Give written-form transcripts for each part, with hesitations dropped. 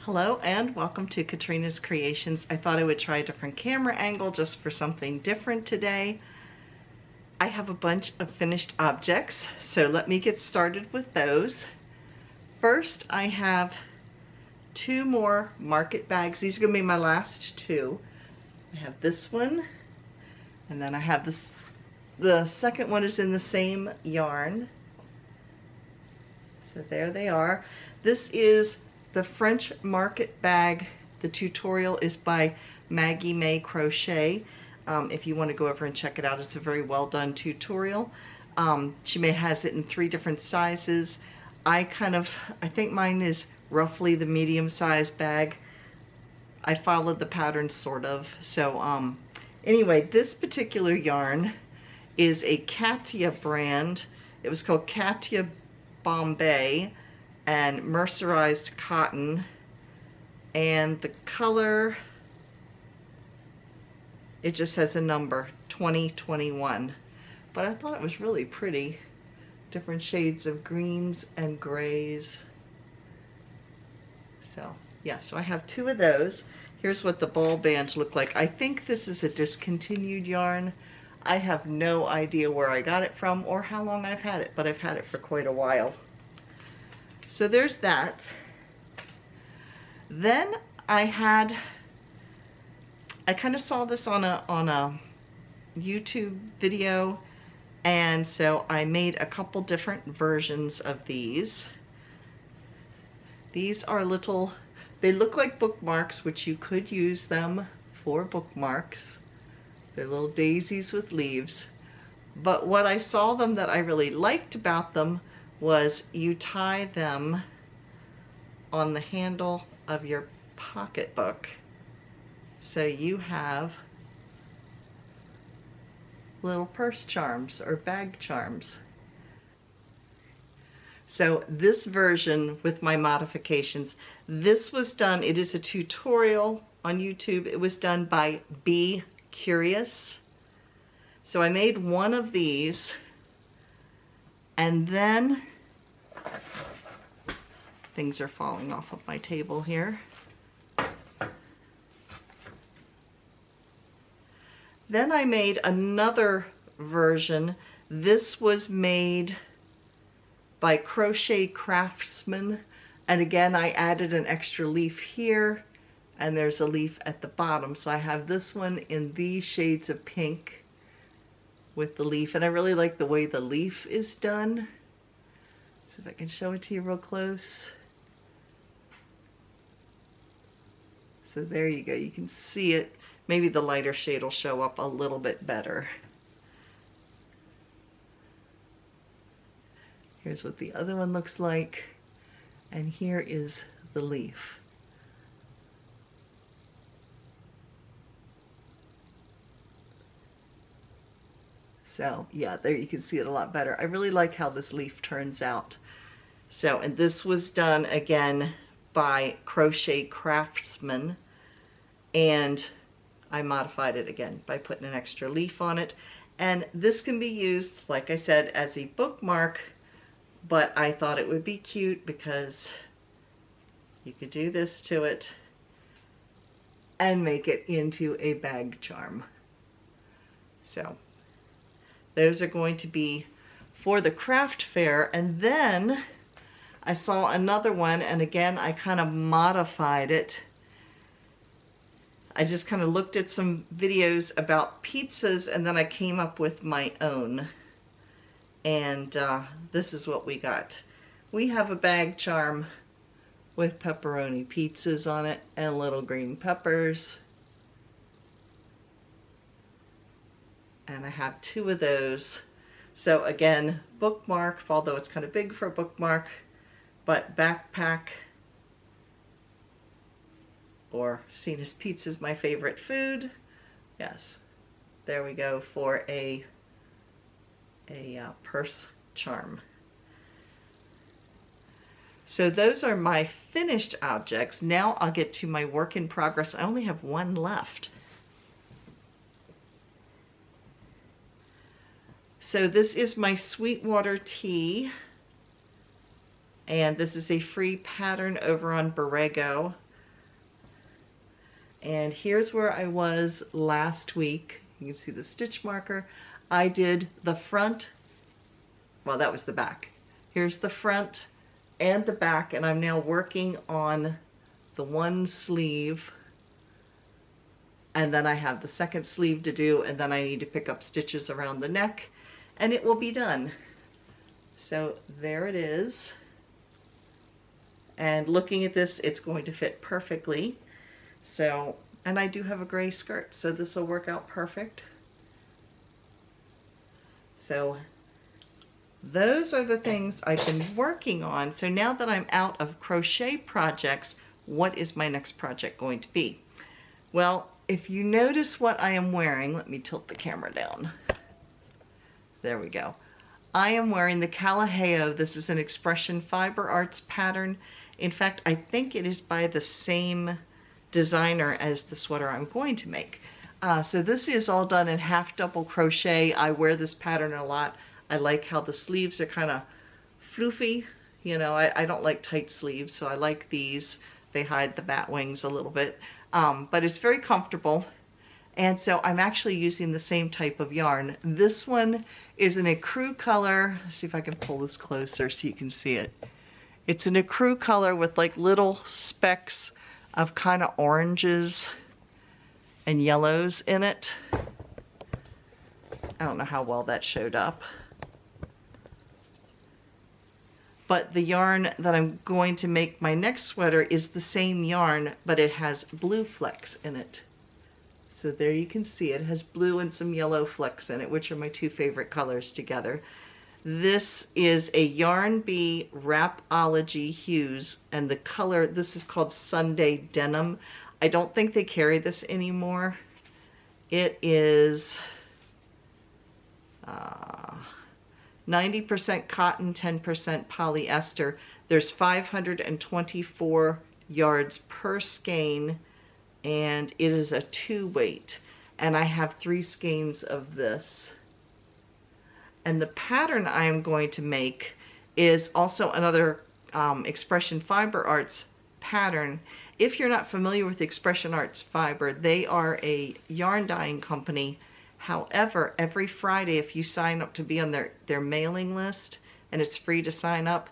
Hello and welcome to Katrinas Creations. I thought I would try a different camera angle just for something different today. I have a bunch of finished objects, so let me get started with those. First, I have two more market bags. These are going to be my last two. I have this one, and then I have this. The second one is in the same yarn. So there they are. This is the French market bag. The tutorial is by Maggie May Crochet. If you want to go over and check it out, it's a very well done tutorial. She has it in 3 different sizes. I think mine is roughly the medium sized bag. I followed the pattern sort of. So anyway, this particular yarn is a Katia brand. It was called Katia Bombay and mercerized cotton, and the color, it just has a number 2021, but I thought it was really pretty. Different shades of greens and grays. So yeah, so I have 2 of those. Here's what the ball band look like. I think this is a discontinued yarn. I have no idea where I got it from or how long I've had it, but I've had it for quite a while. So there's that. Then I kind of saw this on a YouTube video, and so I made a couple different versions of these. These are little, they look like bookmarks, which you could use them for bookmarks. They're little daisies with leaves. But what I saw them that I really liked about them was you tie them on the handle of your pocketbook, so you have little purse charms or bag charms. So this version with my modifications, this was done, it is a tutorial on YouTube. It was done by Be Curious. So I made one of these, and then things are falling off of my table here. Then I made another version. This was made by Crochet Craftsman, and again I added an extra leaf here, and there's a leaf at the bottom. So I have this one in these shades of pink with the leaf, and I really like the way the leaf is done. So if I can show it to you real close. So there you go, you can see it. Maybe the lighter shade will show up a little bit better. Here's what the other one looks like, and here is the leaf. So yeah, there you can see it a lot better. I really like how this leaf turns out. So, and this was done again by Crochet Craftsman, and I modified it again by putting an extra leaf on it. And this can be used, like I said, as a bookmark, but I thought it would be cute because you could do this to it and make it into a bag charm. So those are going to be for the craft fair. And then I saw another one, and again I kind of modified it. I just kind of looked at some videos about pizzas, and then I came up with my own. And this is what we got. We have a bag charm with pepperoni pizzas on it and little green peppers. And I have 2 of those. So again, bookmark, although it's kind of big for a bookmark, but backpack, or seen as pizza is my favorite food. Yes, there we go for a purse charm. So those are my finished objects. Now I'll get to my work in progress. I only have one left. So this is my Sweetwater tea, and this is a free pattern over on Borrego. And here's where I was last week. You can see the stitch marker. I did the front, well, that was the back. Here's the front and the back, and I'm now working on the one sleeve, and then I have the second sleeve to do, and then I need to pick up stitches around the neck, and it will be done. So there it is. And looking at this, it's going to fit perfectly. So, and I do have a gray skirt, so this will work out perfect. So those are the things I've been working on. So now that I'm out of crochet projects, what is my next project going to be? Well, if you notice what I am wearing, let me tilt the camera down. There we go. I am wearing the Kalaheo. This is an Expression Fiber Arts pattern. In fact, I think it is by the same designer as the sweater I'm going to make. So this is all done in half double crochet. I wear this pattern a lot. I like how the sleeves are kind of floofy. You know, I don't like tight sleeves, so I like these. They hide the bat wings a little bit, but it's very comfortable. And so I'm actually using the same type of yarn. This one is an ecru color. Let's see if I can pull this closer so you can see it. It's an ecru color with like little specks of kind of oranges and yellows in it. I don't know how well that showed up. But the yarn that I'm going to make my next sweater is the same yarn, but it has blue flecks in it. So there you can see it has blue and some yellow flecks in it, which are my two favorite colors together. This is a Yarn Bee Wrapology Hues, and the color, this is called Sunday Denim. I don't think they carry this anymore. It is 90% cotton, 10% polyester. There's 524 yards per skein, and it is a 2-weight. And I have 3 skeins of this. And the pattern I am going to make is also another Expression Fiber Arts pattern. If you're not familiar with Expression Arts Fiber, they are a yarn dyeing company. However, every Friday, if you sign up to be on their mailing list, and it's free to sign up,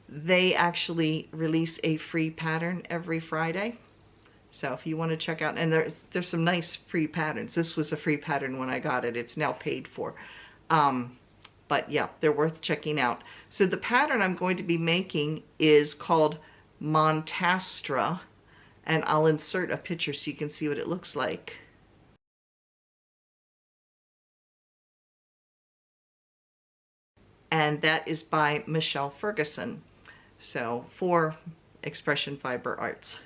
they actually release a free pattern every Friday. So if you want to check out, and there's some nice free patterns. This was a free pattern when I got it. It's now paid for. But yeah, they're worth checking out. So the pattern I'm going to be making is called Montastra, and I'll insert a picture so you can see what it looks like. And that is by Michelle Ferguson. So for Expression Fiber Arts.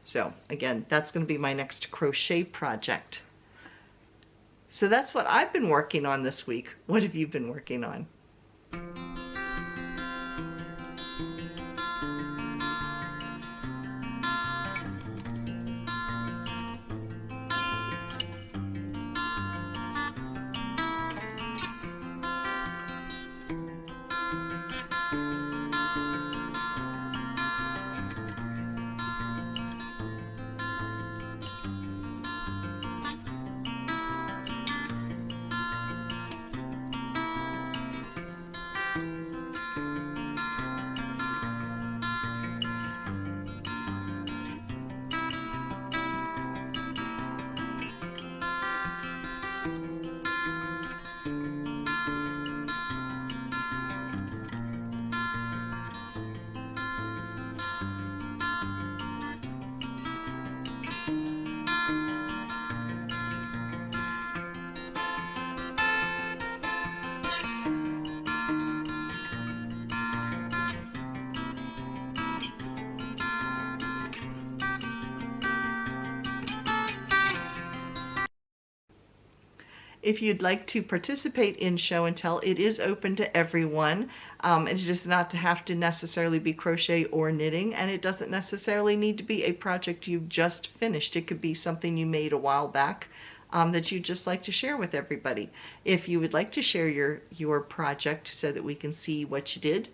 So again, that's going to be my next crochet project. So that's what I've been working on this week. What have you been working on? If you'd like to participate in Show and Tell, it is open to everyone. It's just not to have to necessarily be crochet or knitting, and it doesn't necessarily need to be a project you've just finished. It could be something you made a while back that you'd just like to share with everybody. If you would like to share your project so that we can see what you did,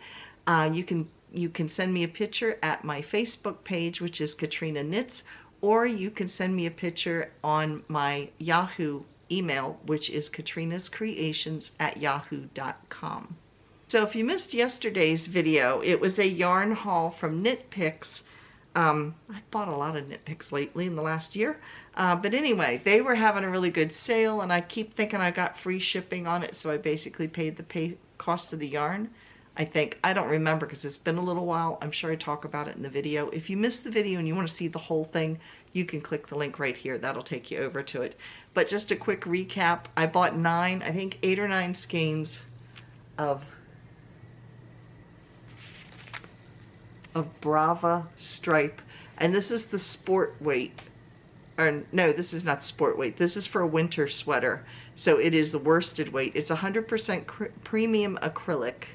you can send me a picture at my Facebook page, which is Katrina Knits, or you can send me a picture on my Yahoo email, which is KatrinasCreations@yahoo.com. So if you missed yesterday's video, it was a yarn haul from Knit Picks. I've bought a lot of Knit Picks lately in the last year. But anyway, they were having a really good sale, and I keep thinking I got free shipping on it, so I basically paid the cost of the yarn. I think. I don't remember because it's been a little while. I'm sure I talk about it in the video. If you missed the video and you want to see the whole thing, you can click the link right here. That'll take you over to it. But just a quick recap. I bought 8 or 9 skeins of Brava stripe, and this is the sport weight, or no, this is not sport weight, this is for a winter sweater, so it is the worsted weight. It's 100% premium acrylic,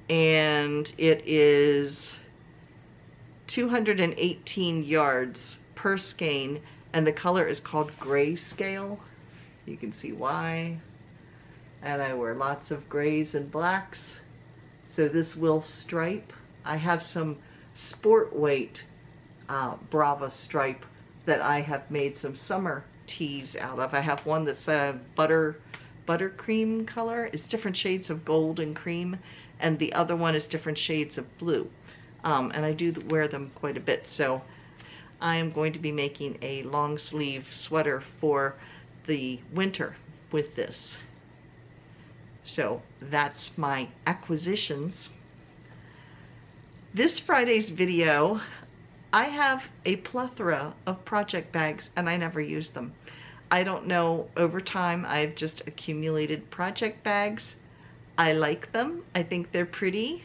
and it is 218 yards per skein, and the color is called grayscale. You can see why, and I wear lots of grays and blacks, so this will stripe. I have some sport weight Brava stripe that I have made some summer tees out of. I have one that's a buttercream color. It's different shades of gold and cream, and the other one is different shades of blue. And I do wear them quite a bit. So I am going to be making a long sleeve sweater for the winter with this. So that's my acquisitions. This Friday's video, I have a plethora of project bags and I never use them. I don't know, over time I've just accumulated project bags. I like them. I think they're pretty.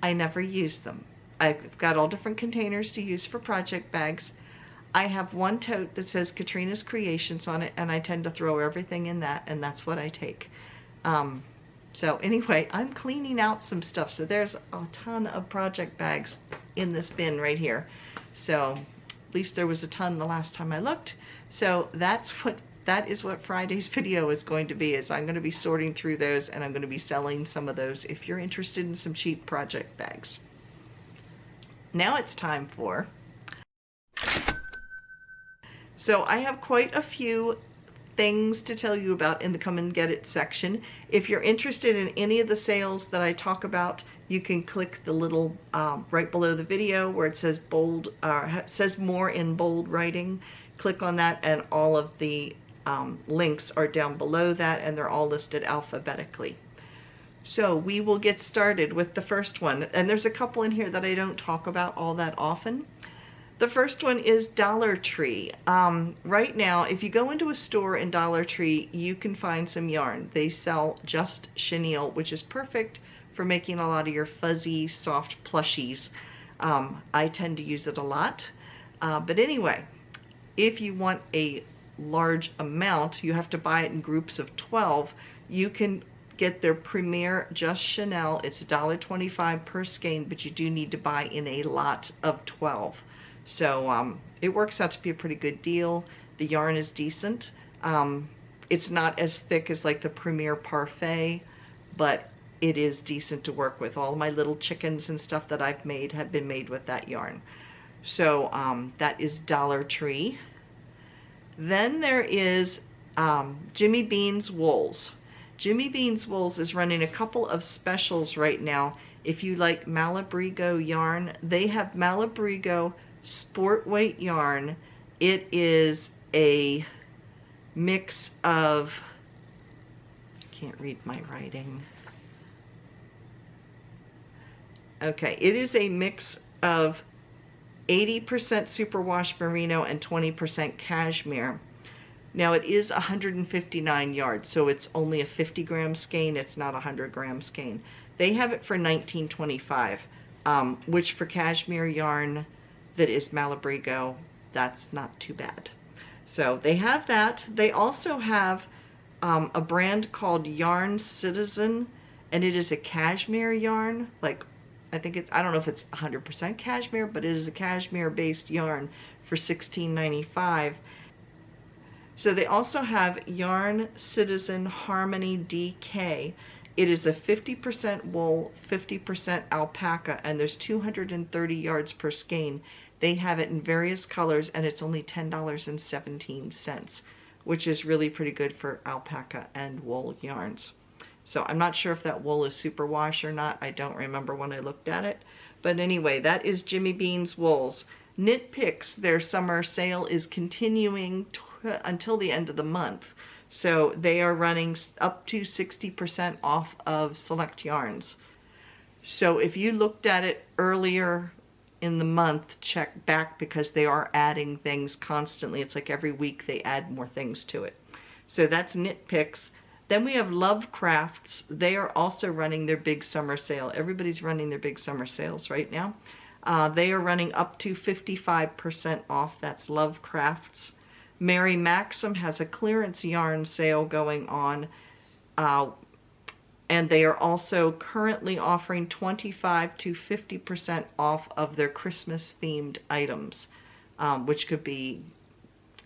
I never use them. I've got all different containers to use for project bags. I have one tote that says Katrinas Creations on it, and I tend to throw everything in that, and that's what I take. So anyway, I'm cleaning out some stuff. So there's a ton of project bags in this bin right here. So at least there was a ton the last time I looked. So that is what Friday's video is going to be, is I'm going to be sorting through those, and I'm going to be selling some of those if you're interested in some cheap project bags. Now it's time for... So I have quite a few things to tell you about in the Come and Get It section. If you're interested in any of the sales that I talk about, you can click the little right below the video where it says bold, says more in bold writing. Click on that, and all of the links are down below that, and they're all listed alphabetically. So we will get started with the first one, and there's a couple in here that I don't talk about all that often. The first one is Dollar Tree. Right now, if you go into a store in Dollar Tree, you can find some yarn. They sell just chenille, which is perfect for making a lot of your fuzzy, soft plushies. I tend to use it a lot. But anyway, if you want a large amount, you have to buy it in groups of 12. You can get their Premier Just Chenille. It's $1.25 per skein, but you do need to buy in a lot of 12. So it works out to be a pretty good deal. The yarn is decent. It's not as thick as like the Premier Parfait, but it is decent to work with. All my little chickens and stuff that I've made have been made with that yarn. So that is Dollar Tree. Then there is Jimmy Bean's Wools. Jimmy Bean's Wools is running a couple of specials right now. If you like Malabrigo yarn, they have Malabrigo sport weight yarn. It is a mix of, I can't read my writing. Okay, it is a mix of 80% superwash merino and 20% cashmere. Now it is 159 yards, so it's only a 50-gram skein. It's not a 100-gram skein. They have it for $19.25, which for cashmere yarn that is Malabrigo, that's not too bad. So they have that. They also have a brand called Yarn Citizen, and it is a cashmere yarn. Like, I think it's, I don't know if it's 100% cashmere, but it is a cashmere-based yarn for $16.95. So they also have Yarn Citizen Harmony DK. It is a 50% wool, 50% alpaca, and there's 230 yards per skein. They have it in various colors, and it's only $10.17, which is really pretty good for alpaca and wool yarns. So I'm not sure if that wool is superwash or not. I don't remember when I looked at it. But anyway, that is Jimmy Bean's Wools. Knit Picks, their summer sale is continuing until the end of the month. So they are running up to 60% off of select yarns. So if you looked at it earlier in the month, check back, because they are adding things constantly. It's like every week they add more things to it. So that's Knit Picks. Then we have Lovecrafts. They are also running their big summer sale. Everybody's running their big summer sales right now. They are running up to 55% off. That's Lovecrafts. Mary Maxim has a clearance yarn sale going on, and they are also currently offering 25 to 50% off of their Christmas themed items, which could be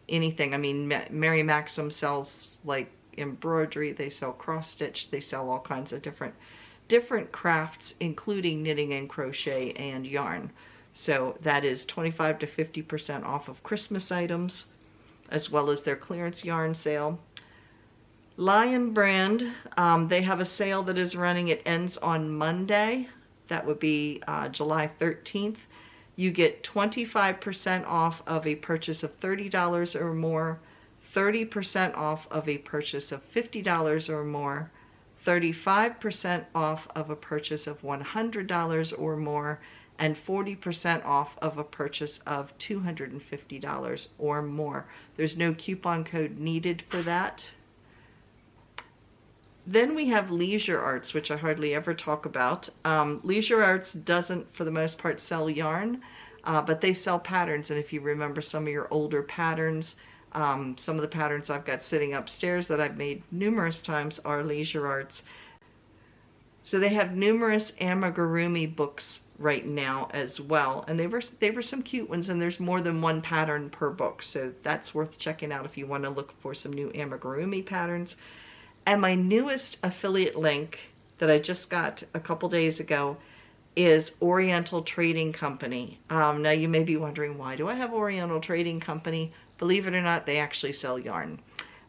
anything. I mean, Mary Maxim sells like embroidery, they sell cross stitch, they sell all kinds of different crafts, including knitting and crochet and yarn. So that is 25 to 50% off of Christmas items, as well as their clearance yarn sale. Lion Brand, they have a sale that is running. It ends on Monday. That would be July 13th. You get 25% off of a purchase of $30 or more, 30% off of a purchase of $50 or more, 35% off of a purchase of $100 or more, and 40% off of a purchase of $250 or more. There's no coupon code needed for that. Then we have Leisure Arts, which I hardly ever talk about. Leisure Arts doesn't, for the most part, sell yarn, but they sell patterns. And if you remember some of your older patterns, some of the patterns I've got sitting upstairs that I've made numerous times are Leisure Arts. So they have numerous amigurumi books right now as well, and they were some cute ones, and there's more than one pattern per book, so that's worth checking out if you want to look for some new amigurumi patterns. And my newest affiliate link that I just got a couple days ago is Oriental Trading Company. Now you may be wondering, why do I have Oriental Trading Company? Believe it or not, they actually sell yarn.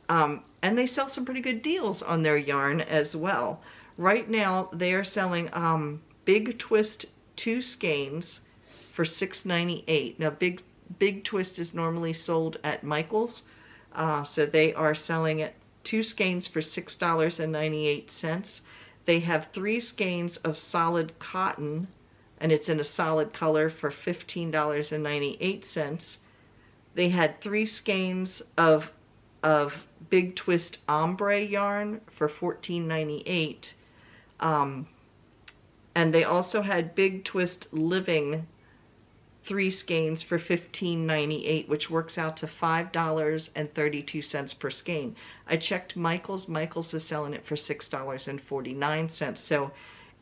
And they sell some pretty good deals on their yarn as well. Right now, they are selling Big Twist 2 skeins for $6.98. Now, Big Twist is normally sold at Michael's, so they are selling it 2 skeins for $6.98. They have 3 skeins of solid cotton, and it's in a solid color, for $15.98. They had 3 skeins of Big Twist ombre yarn for $14.98. And they also had Big Twist Living 3 skeins for $15.98, which works out to $5.32 per skein. I checked Michael's. Michael's is selling it for $6.49. So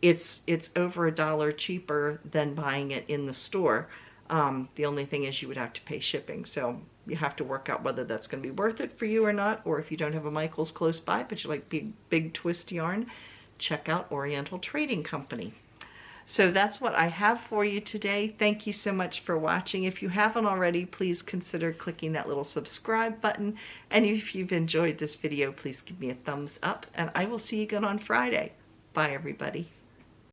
it's over $1 cheaper than buying it in the store. The only thing is you would have to pay shipping. So you have to work out whether that's going to be worth it for you or not, or if you don't have a Michael's close by, but you like big twist yarn, check out Oriental Trading Company. So that's what I have for you today. Thank you so much for watching. If you haven't already, please consider clicking that little subscribe button. And if you've enjoyed this video, please give me a thumbs up, and I will see you again on Friday. Bye, everybody.